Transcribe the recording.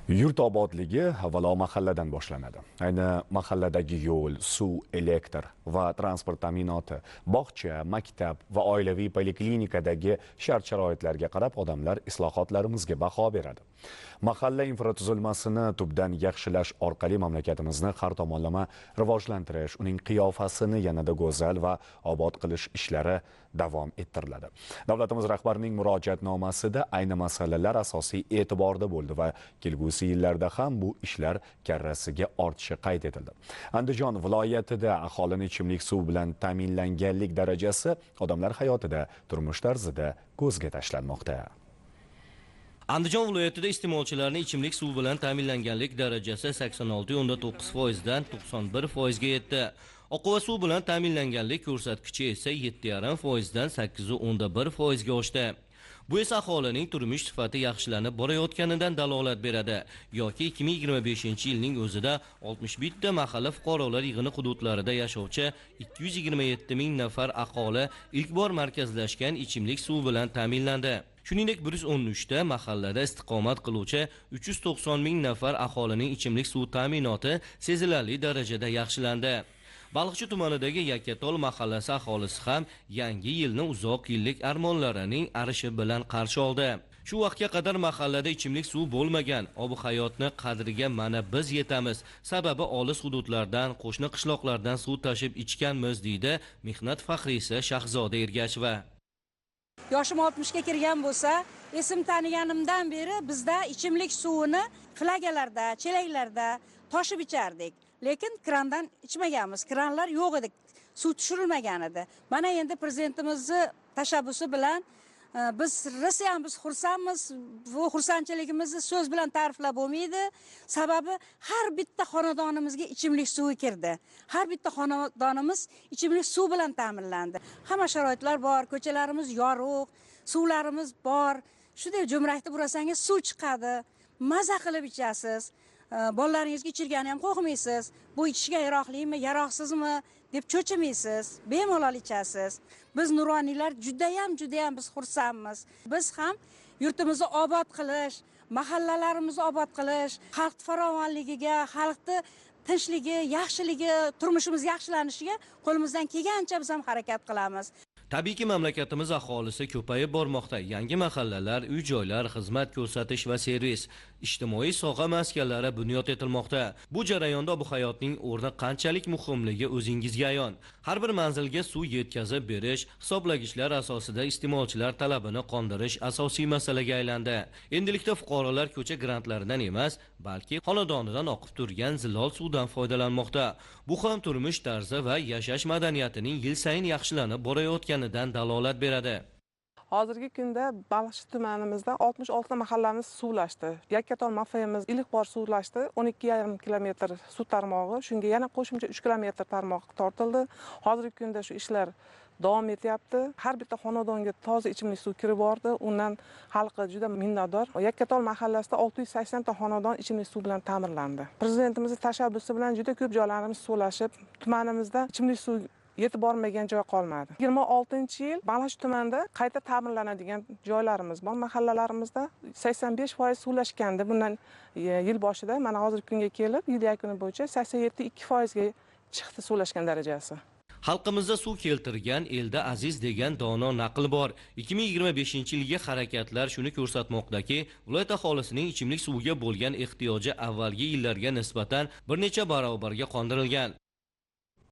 Yurt obodligi avvalo mahalladan boshlanadi. Ayni mahalladagi yo'l, suv, elektr va transport ta'minoti, bog'cha, maktab va oilaviy poliklinikadagi shart-sharoitlarga qarab odamlar islohotlarimizga baho beradi. Mahalla infratuzilmasini tubdan yaxshilash orqali mamlakatimizni har tomonlama rivojlantirish, uning qiyofasini yanada go'zal va obod qilish ishlari davom ettiriladi. Davlatimiz rahbarining murojaatnomasida ayni masalalar asosiy e'tiborda bo'ldi va kelgusi yillarda ham bu ishlar karrasiga ortishi qayd etildi. Andijon viloyatida aholining ichimlik suv bilan ta'minlanganlik darajasi odamlar hayotida, turmush tarzida ko'zga tashlanmoqda. Andijon viloyatida iste'molchilarning ichimlik suv bilan ta'minlanganlik darajasi 86.9% dan 91% ga yetdi. Oqova suv bilan ta'minlanganlik ko'rsatkichi esa 7.5% dan 8.1% ga oshdi. Bu esa aholining turmush sifati yaxshilanib borayotganidan dalolat beradi. Yoki 2025-yilning o'zida 61 ta mahalla fuqarolar yig'ini hududlarida yashovchi 227 ming nafar aholi ilk bor markazlashgan ichimlik suv bilan ta'minlandi. Shuningdek, 113 ta mahallada istiqomat qiluvchi 390 ming nafar aholining ichimlik suv ta'minoti sezilarli darajada yaxshilandi. Baliqchi tumanidagi Yakkatol mahallasi aholisi ham yangi yilni uzoq yillik armonlarining arishi bilan qarshi oldi. Shu vaqtga qadar mahallada ichimlik suv bo'lmagan, ob-hayotni qadriga mana biz yetamiz. Sababi olis hududlardan, qo'shni qishloqlardan suv tashib ichganmiz, deydi mehnat faxriysi Shahzoda Ergasheva. Yoshim 60 ga kirgan bo'lsa, esim taniganimdan beri bizda ichimlik suvini flagalarda, chelaklarda toshib ichardik. Lekin krandan ichmaganmiz. Kranlar yo'q edi. Suv tushirilmagan edi. Mana endi prezidentimizning tashabbusi bilan biz xursandmiz. Bu xursandchiligimizni so'z bilan ta'riflab bo'lmaydi. Sababi har bitta xonadonimizga ichimlik suvi kirdi. Har bitta xonadonimiz ichimlik suv bilan ta'minlandi. Hamma sharoitlar bor, ko'chalarimiz yorug', suvlarimiz bor. Shunday jo'mrakda burasangiz suv chiqadi. Maza qilib ichasiz. Bolalaringizga ichirgani ham qo'rqmaysiz. Bu ichishga yaroqlimi, yaroqsizmi deb cho'chimaysiz. Bemalol ichasiz. Biz nuroniylar juda ham biz xursandmiz. Biz ham yurtimizni obod qilish, mahallalarimizni obod qilish, xalq farovonligiga, xalqni tinchligi, yaxshiligi, turmushimiz yaxshilanishiga qo'limizdan kelgancha biz ham harakat qilamiz. Tabiiyki mamlakatimiz aholisi ko'payib bormoqda. Yangi mahallalar, uy-joylar, xizmat ko'rsatish va servis, ijtimoiy soha maskanlari bunyod etilmoqda. Bu jarayonda bu hayotning o'rni qanchalik muhimligi o'zingizga ayon. Har bir manzilga suv yetkazib berish, hisoblagichlar asosida iste'molchilar talabini qondirish asosiy masalaga aylandi. Endilikda fuqarolar ko'cha grantlaridan emas, balki xonadonidan oqib turgan zilol suvdan foydalanmoqda. Bu ham turmush tarzi va yashash madaniyatining yil sayin yaxshilanib borayotganidan dalolat beradi. Hozirgi kunda Baliqchi tumanimizda 66 mahallamiz suvlashdi. Yakkatol mafiyamiz ilk bor suvlashdi. 12,5 kilometr suv tarmog'i, shunga yana qo'shimcha 3 kilometr tarmoq tortildi. Hozirgi kunda shu ishlar davom etyapti. Har bitta xonadonga toza ichimlik suv kirib bordi. Undan xalqi juda minnatdor. Yakkatol mahallasida 680 ta xonadon ichimlik suv bilan ta'minlandi. Prezidentimizning tashabbusi bilan juda ko'p joylarimiz suvlashib, tumanimizda ichimlik suv yetib bormagan joy qolmadi. 26-yil Baliqchi tumanida qayta ta'minlanadigan joylarimiz bor. Mahallalarimizda 85% suvlashgandi. Bundan yil boshida mana hozirgi kunga kelib, yil yakuni bo'yicha 87.2% ga chiqdi suvlashgan darajasi. Xalqimizda suv keltirgan elda aziz degan dono naql bor. 2025-yilga harakatlar shuni ko'rsatmoqdaki, viloyat aholisining ichimlik suviga bo'lgan ehtiyoji avvalgi yillarga nisbatan bir necha barobarga qondirilgan.